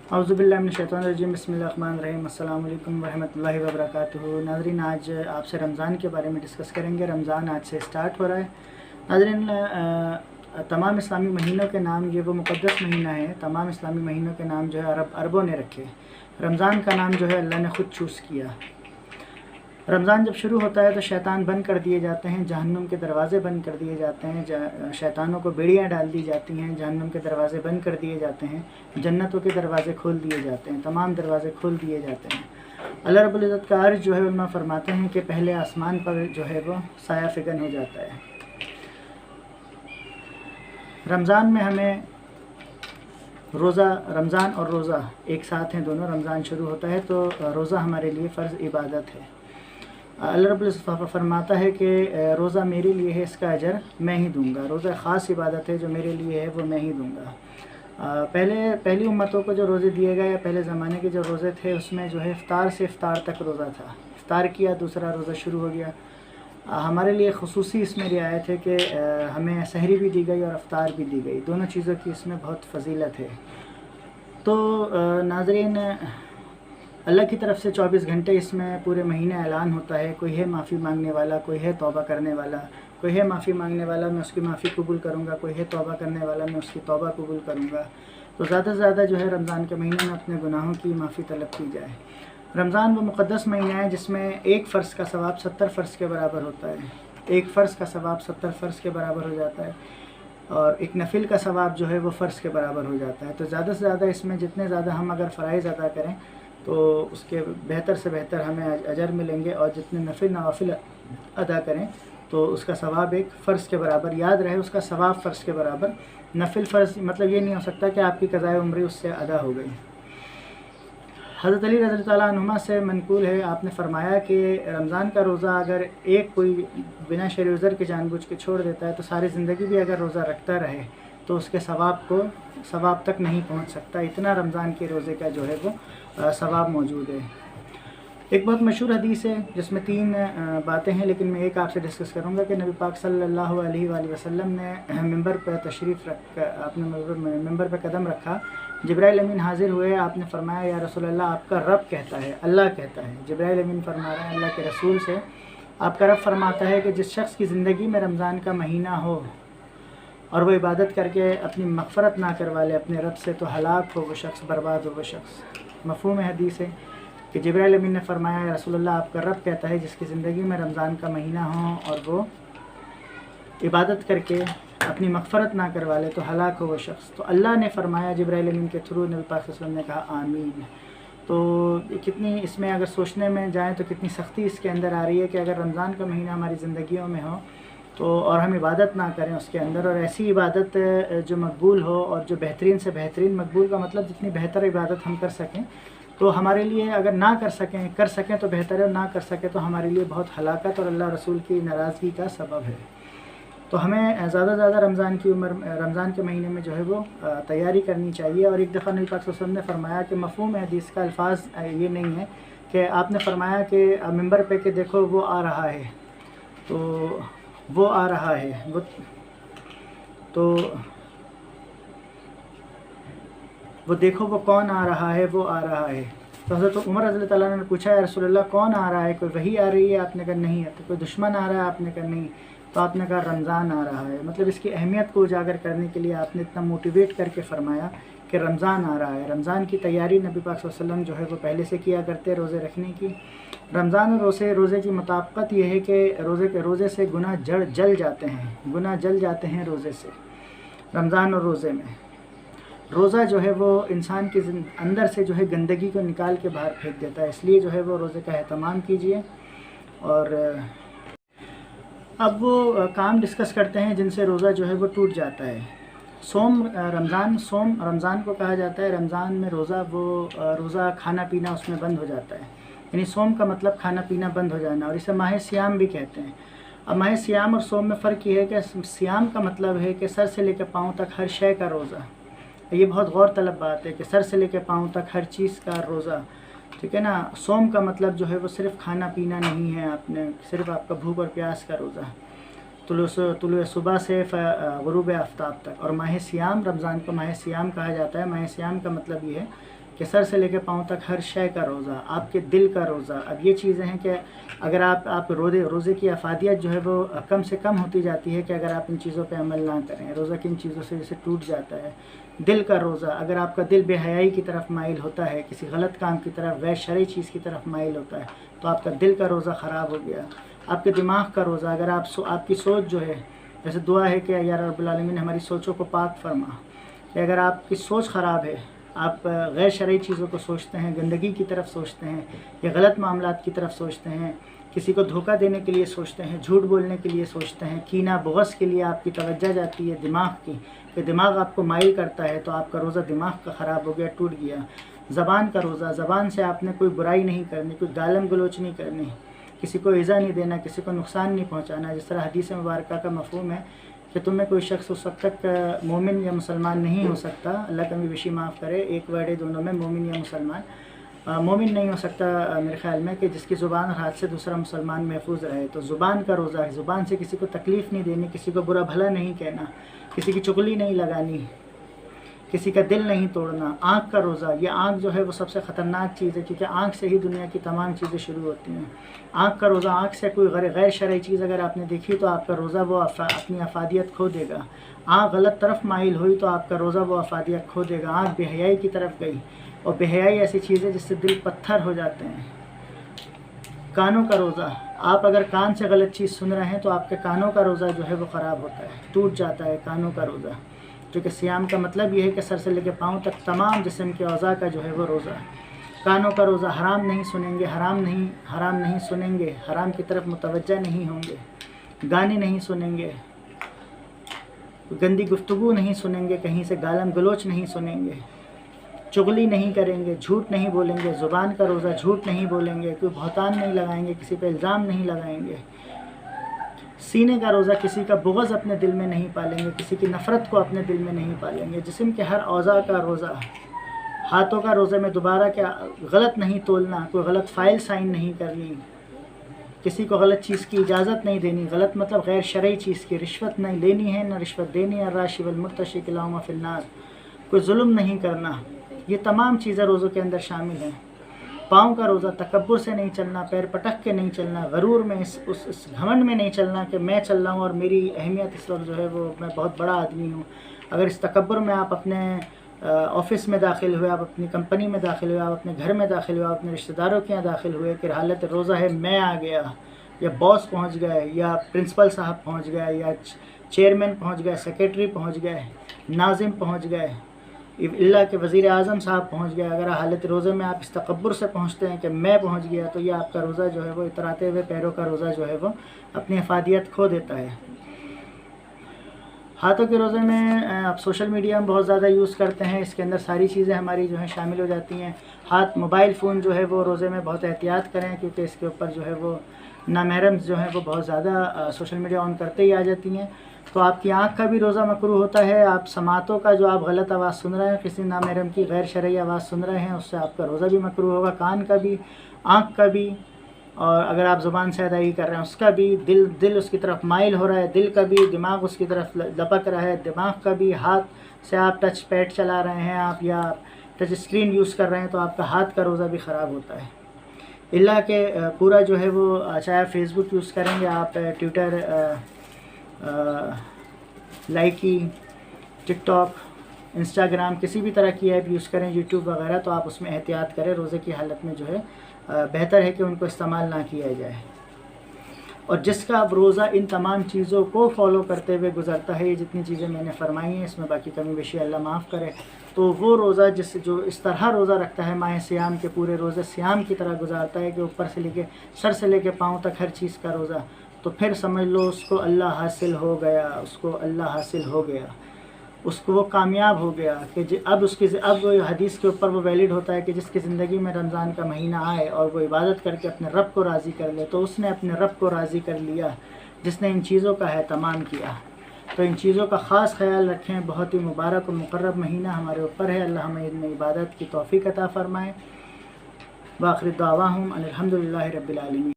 औज़ुबिल्लाहि मिनश्शैतानिर्रजीम बिस्मिल्लाहिर्रहमानिर्रहीम अस्सलामु अलैकुम वरहमतुल्लाहि वबरकातुहू। नाज़रीन, आज आपसे रमज़ान के बारे में डिस्कस करेंगे। रमज़ान आज से स्टार्ट हो रहा है। नाज़रीन, तमाम इस्लामी महीनों के नाम, ये वो मुक़द्दस महीना है, तमाम इस्लामी महीनों के नाम जो है अरबों ने रखे। रमज़ान का नाम जो है अल्लाह ने ख़ुद चूज़ किया। रमज़ान जब शुरू होता है तो शैतान बंद कर दिए जाते हैं, जहन्नुम के दरवाज़े बंद कर दिए जाते हैं, शैतानों को बेड़ियाँ डाल दी जाती हैं, जहन्नुम के दरवाज़े बंद कर दिए जाते हैं, जन्नतों के दरवाज़े खोल दिए जाते हैं, तमाम दरवाज़े खोल दिए जाते हैं। अल्लाह रब्बुल इज़्ज़त का अर्श जो है उलमा फरमाते हैं कि पहले आसमान पर जो है वो साया फिगन हो जाता है। रमज़ान में हमें रमज़ान और रोज़ा एक साथ हैं, दोनों। रमज़ान शुरू होता है तो रोज़ा हमारे लिए फ़र्ज़ इबादत है। अल्लाह रब्बुल इज़्ज़त फरमाता है कि रोज़ा मेरे लिए है, इसका अजर मैं ही दूंगा। रोज़ा ख़ास इबादत है जो मेरे लिए है, वो मैं ही दूंगा। पहली उम्मतों को जो रोज़े दिए गए या पहले ज़माने के जो रोज़े थे, उसमें जो है इफ्तार से इफ्तार तक रोज़ा था। इफ्तार किया, दूसरा रोज़ा शुरू हो गया। हमारे लिए ख़ुसूसी इसमें रियायत है कि हमें सहरी भी दी गई और इफ्तार भी दी गई। दोनों चीज़ों की इसमें बहुत फजीलत है। तो नाज़रीन, अल्लाह की तरफ से 24 घंटे इसमें पूरे महीने ऐलान होता है। कोई है माफ़ी मांगने वाला, कोई है तौबा करने वाला, कोई है माफ़ी मांगने वाला, मैं उसकी माफ़ी कबूल करूँगा, कोई है तौबा करने वाला, मैं उसकी तौबा कबूल करूँगा। तो ज़्यादा से ज़्यादा जो है रमज़ान के महीने में अपने गुनाहों की माफ़ी तलब की जाए। रमज़ान वो मुक़द्दस महीना है जिसमें एक फ़र्ज़ का सवाब 70 फ़र्ज़ के बराबर होता है। एक फ़र्ज़ का सवाब 70 फ़र्ज़ के बराबर हो जाता है और एक नफिल का सवाब जो है वो फ़र्ज़ के बराबर हो जाता है। तो ज़्यादा से ज़्यादा इसमें जितने ज़्यादा हम अगर फ़राइज़ अदा करें तो उसके बेहतर से बेहतर हमें अजर मिलेंगे, और जितने नवाफिल अदा करें तो उसका सवाब एक फ़र्ज़ के बराबर। याद रहे, उसका सवाब फ़र्ज़ के बराबर। नफिल फ़र्ज़ मतलब ये नहीं हो सकता कि आपकी क़ज़ाए उम्री उससे अदा हो गई। हज़रत अली रज़ी अल्लाह अन्हुमा से मनक़ूल है, आपने फ़रमाया कि रमज़ान का रोज़ा अगर एक कोई बिना शर्अ उज़र के जानबूझ के छोड़ देता है तो सारी ज़िंदगी भी अगर रोज़ा रखता रहे तो उसके सवाब तक नहीं पहुंच सकता। इतना रमज़ान के रोज़े का जो है वो सवाब मौजूद है। एक बहुत मशहूर हदीस है जिसमें 3 बातें हैं, लेकिन मैं एक आपसे डिस्कस करूंगा कि नबी पाक सल्लल्लाहु अलैहि वसल्लम ने मिंबर पर तशरीफ़ रख अपने मिंबर पर कदम रखा। जिब्राइल अमीन हाज़िर हुए। आपने फरमाया, या रसूल अल्लाह, आपका रब कहता है, अल्लाह कहता है। जिब्राइल अमीन फरमा रहे हैं अल्लाह के रसूल से, आपका रब फरमाता है कि जिस शख्स की ज़िंदगी में रमज़ान का महीना हो और वो इबादत करके अपनी मग़फ़रत ना करवा ले अपने रब से, तो हलाक हो वो शख्स, बर्बाद हो वो शख्स। मफ़हूम हदीस है कि जिब्राइल अमीन ने फरमाया, या रसूल अल्लाह, आपका रब कहता है जिसकी ज़िंदगी में रमज़ान का महीना हो और वो इबादत करके अपनी मग़फ़रत ना करवा ले तो हलाक हो वो शख्स। तो अल्लाह ने फरमाया जिब्राइल अमीन के थ्रू, नबी पाक सल्लल्लाहु अलैहि वसल्लम ने कहा आमीन। तो कितनी इसमें अगर सोचने में जाएँ तो कितनी सख्ती इसके अंदर आ रही है कि अगर रमज़ान का महीना हमारी ज़िंदगियों में हो तो और हम इबादत ना करें उसके अंदर, और ऐसी इबादत जो मकबूल हो और जो बेहतरीन से बेहतरीन, मकबूल का मतलब जितनी बेहतर इबादत हम कर सकें तो हमारे लिए, अगर ना कर सकें तो बेहतर है, और ना कर सकें तो हमारे लिए बहुत हलाकत और अल्लाह रसूल की नाराज़गी का सबब है। तो हमें ज़्यादा से ज़्यादा रमज़ान के महीने में जो है वो तैयारी करनी चाहिए। और एक दफ़ा नबी पाक सल्लल्लाहु अलैहि वसल्लम ने फरमाया कि मफ़हूम हदीस का अल्फाज ये नहीं है कि आपने फरमाया कि मिंबर पे कि देखो वो आ रहा है, तो वो आ रहा है, वो देखो वो कौन आ रहा है, वो आ रहा है। तो हज़रत उमर रज़ी अल्लाह अन्हु ने पूछा, या रसूल अल्लाह, कौन आ रहा है? कोई वही आ रही है? आपने कहा नहीं है। तो कोई दुश्मन आ रहा है? आपने कहा नहीं। तो आपने कहा रमज़ान आ रहा है। मतलब इसकी अहमियत को उजागर करने के लिए आपने इतना मोटिवेट करके फ़रमाया कि रमज़ान आ रहा है। रमज़ान की तैयारी नबी पाक सल्लल्लाहु अलैहि वसल्लम जो है वो पहले से किया करते रोज़े रखने की। रमज़ान और रोज़े की मुताबिकत ये है कि रोज़े से गुनाह जल जाते हैं रोज़े से। रमज़ान और रोज़े में रोज़ा जो है वो इंसान के अंदर से जो है गंदगी को निकाल के बाहर फेंक देता है, इसलिए जो है वो रोज़े का एहतमाम कीजिए। और अब वो काम डिस्कस करते हैं जिनसे रोज़ा जो है वो टूट जाता है। रमज़ान को कहा जाता है। रमज़ान में रोज़ा खाना पीना उसमें बंद हो जाता है, यानी सोम का मतलब खाना पीना बंद हो जाना, और इसे माह सियाम भी कहते हैं। अब माह सियाम और सोम में फ़र्क ये है कि सियाम का मतलब है कि सर से लेकर पाँव तक हर शय का रोज़ा। ये बहुत गौर तलब बात है कि सर से लेकर पाँव तक हर चीज़ का रोज़ा, ठीक है ना। सोम का मतलब जो है वो सिर्फ़ खाना पीना नहीं है, आपने सिर्फ़ आपका भूख और प्यास का रोज़ा, तुलुए सुबह से ग़ुरूब आफ्ताब तक। और माह सियाम, रमज़ान को माह सियाम कहा जाता है। माह सियाम का मतलब ये है کہ سر سے لے کے پاؤں تک ہر شے کا روزہ، آپ کے دل کا روزہ۔ اب یہ چیزیں ہیں کہ اگر آپ روزے کی افادیت جو ہے وہ کم سے کم ہوتی جاتی ہے کہ اگر آپ ان چیزوں پہ عمل نہ کریں۔ روزہ کن چیزوں سے جیسے ٹوٹ جاتا ہے؟ دل کا روزہ، اگر آپ کا دل بے حیائی کی طرف مائل ہوتا ہے، کسی غلط کام کی طرف، غیر شرعی چیز کی طرف مائل ہوتا ہے، تو آپ کا دل کا روزہ خراب ہو گیا۔ آپ کے دماغ کا روزہ، اگر آپ کی سوچ جو ہے، جیسے دعا ہے کہ یا رب العالمین ہماری سوچوں کو پاک فرما، کہ اگر آپ کی سوچ خراب ہے، آپ غیر شرعی چیزوں کو سوچتے ہیں، گندگی کی طرف سوچتے ہیں، یا غلط معاملات کی طرف سوچتے ہیں، کسی کو دھوکہ دینے کے لیے سوچتے ہیں، جھوٹ بولنے کے لیے سوچتے ہیں، کینہ بغض کے لیے آپ کی توجہ جاتی ہے دماغ کی، کہ دماغ آپ کو مائل کرتا ہے، تو آپ کا روزہ دماغ کا خراب ہو گیا، ٹوٹ گیا۔ زبان کا روزہ، زبان سے آپ نے کوئی برائی نہیں کرنی، کوئی گالم گلوچ نہیں کرنی، کسی کو ایذا نہیں دینا، کسی کو نقصان نہیں پہنچانا۔ جس طرح حدیث مبارکہ کا مفہوم ہے کہ تم میں کوئی شخص اس وقت تک مومن یا مسلمان نہیں ہو سکتا، اللہ کمی بیشی معاف کرے، ایک ورڈ ہے دونوں میں، مومن یا مسلمان، مومن نہیں ہو سکتا میرے خیال میں، کہ جس کی زبان اور ہاتھ سے دوسرا مسلمان محفوظ رہے۔ تو زبان کا روزہ ہے، زبان سے کسی کو تکلیف نہیں دینی، کسی کو برا بھلا نہیں کہنا، کسی کی چغلی نہیں لگانی، کسی کا دل نہیں توڑنا۔ آنکھ کا روزہ، یہ آنکھ جو ہے وہ سب سے خطرناک چیز ہے، کیونکہ آنکھ سے ہی دنیا کی تمام چیزیں شروع ہوتی ہیں۔ آنکھ کا روزہ، آنکھ سے کوئی غیر شرعی چیز اگر آپ نے دیکھی تو آپ کا روزہ وہ اپنی افادیت کھو دے گا۔ آنکھ غلط طرف مائل ہوئی تو آپ کا روزہ وہ افادیت کھو دے گا۔ آنکھ بے حیائی کی طرف گئی، اور بے حیائی ایسی چیز ہے جس سے دل پتھر ہو جاتے ہیں۔ کانوں کا روزہ، آپ اگر کان سے غلط چیز سن رہے ہیں تو آپ کے کانوں کا روزہ جو ہے وہ خراب ہوتا ہے، ٹوٹ جاتا ہے کانوں کا روزہ، کیونکہ صیام کا مطلب یہ ہے کہ سر سے لے کے پاؤں تک تمام جسم کے اعضاء کا جو ہے وہ روزہ ہے۔ کانوں کا روزہ، حرام نہیں سنیں گے، حرام نہیں سنیں گے، حرام کی طرف متوجہ نہیں ہوں گے، گانے نہیں سنیں گے، گندی گفتگو نہیں سنیں گے، کہیں سے گالم گلوچ نہیں سنیں گے، چغلی نہیں کریں گے، جھوٹ نہیں بولیں گے۔ زبان کا روزہ، جھوٹ نہیں بولیں گے، کوئی بہتان نہیں لگائیں گے، کسی پہ الزام نہیں لگائیں گے۔ سینے کا روزہ، کسی کا بغض اپنے دل میں نہیں پالیں گے، کسی کی نفرت کو اپنے دل میں نہیں پالیں گے۔ جسم کے ہر اعضاء کا روزہ، ہاتھوں کا روزے میں دوبارہ کیا غلط نہیں تولنا، کوئی غلط فائل سائن نہیں کرنی، کسی کو غلط چیز کی اجازت نہیں دینی، غلط مطلب غیر شرعی چیز کی، رشوت نہیں لینی ہے، نہ رشوت دینی ہے، الراشی والمرتشی کلاہما فی النار، کوئی ظلم نہیں کرنا۔ یہ تمام چیزیں روزوں کے اندر شامل ہیں۔ پاؤں کا روزہ، تکبر سے نہیں چلنا، پیر پٹک کے نہیں چلنا، غرور میں، اس گھمنڈ میں نہیں چلنا کہ میں چل رہا ہوں اور میری اہمیت اس وقت جو ہے وہ میں بہت بڑا آدمی ہوں۔ اگر اس تکبر میں آپ اپنے آفس میں داخل ہوئے، آپ اپنی کمپنی میں داخل ہوئے، آپ اپنے گھر میں داخل ہوئے، آپ اپنے رشتہ داروں کے یہاں داخل ہوئے کہ حالت روزہ ہے، میں آ گیا، یا باس پہنچ گئے، یا پرنسپل صاحب پہنچ گئے، یا چیئرمین پہنچ گئے، سیکریٹری پہنچ گئے، ناظم پہنچ گئے، اللہ کے وزیر اعظم صاحب پہنچ گئے، اگر حالت روزے میں آپ اس تکبر سے پہنچتے ہیں کہ میں پہنچ گیا، تو یہ آپ کا روزہ جو ہے وہ اتراتے ہوئے پیروں کا روزہ جو ہے وہ اپنی افادیت کھو دیتا ہے۔ ہاتھوں کے روزے میں آپ سوشل میڈیا ہم بہت زیادہ یوز کرتے ہیں، اس کے اندر ساری چیزیں ہماری جو ہیں شامل ہو جاتی ہیں۔ موبائل فون جو ہے وہ روزے میں بہت احتیاط کریں، کیونکہ اس کے اوپر جو ہے وہ نامحرم جو ہیں وہ بہت زیادہ سوشل میڈیا آن کرتے ہی آ جاتی ہیں، تو آپ کی آنکھ کا بھی روزہ مکروہ ہوتا ہے۔ آپ سماعتوں کا جو آپ غلط آواز سن رہے ہیں، کسی نامحرم کی غیر شرعی آواز سن رہے ہیں، اس سے آپ کا روزہ بھی مکروہ ہوگا، کان کا بھی، آنکھ کا بھی، اور اگر آپ زبان سے ادائیگی کر رہے ہیں اس کا بھی، دل اس کی طرف مائل ہو رہا ہے، دل کا بھی، دماغ اس کی طرف لپک رہا ہے، دماغ کا بھی، ہاتھ سے آپ ٹچ پیڈ چلا رہے ہیں آپ، یا ٹچ اسکرین یوز کر رہے ہیں، تو آپ کا ہاتھ کا روزہ بھی خراب ہوتا ہے۔ اللہ کہ پورا جو ہے وہ، چاہے آپ فیس بک یوز کریں گے، آپ ٹویٹر، لائکی، ٹک ٹاک، انسٹاگرام، کسی بھی طرح کی ایپ یوز کریں، یوٹیوب وغیرہ، تو آپ اس میں احتیاط کریں۔ روزے کی حالت میں جو ہے بہتر ہے کہ ان کو استعمال نہ کیا جائے۔ اور جس کا اب روزہ ان تمام چیزوں کو فالو کرتے ہوئے گزرتا ہے، یہ جتنی چیزیں میں نے فرمائی ہیں، اس میں باقی کمی بیشی اللہ معاف کرے، تو وہ روزہ جو اس طرح روزہ رکھتا ہے، ماہ سیام کے پورے روزے سیام کی طرح گزارتا ہے کہ اوپر سے لے کے سر سے لے کے پاؤں تک ہر چیز کا روزہ، تو پھر سمجھ لو اس کو اللہ حاصل ہو گیا، اس کو اللہ حاصل ہو گیا، اس کو وہ کامیاب ہو گیا کہ اب وہ حدیث کے اوپر وہ ویلڈ ہوتا ہے کہ جس کی زندگی میں رمضان کا مہینہ آئے اور وہ عبادت کر کے اپنے رب کو راضی کر لے، تو اس نے اپنے رب کو راضی کر لیا جس نے ان چیزوں کا اہتمام کیا۔ تو ان چیزوں کا خاص خیال رکھیں، بہت ہی مبارک و مقرب مہینہ ہمارے اوپر ہے، اللہ ہمیں ان عبادت کی توفیق عطا فرمائے۔ وآخر دعواہم ان الحمد للہ رب العالمین۔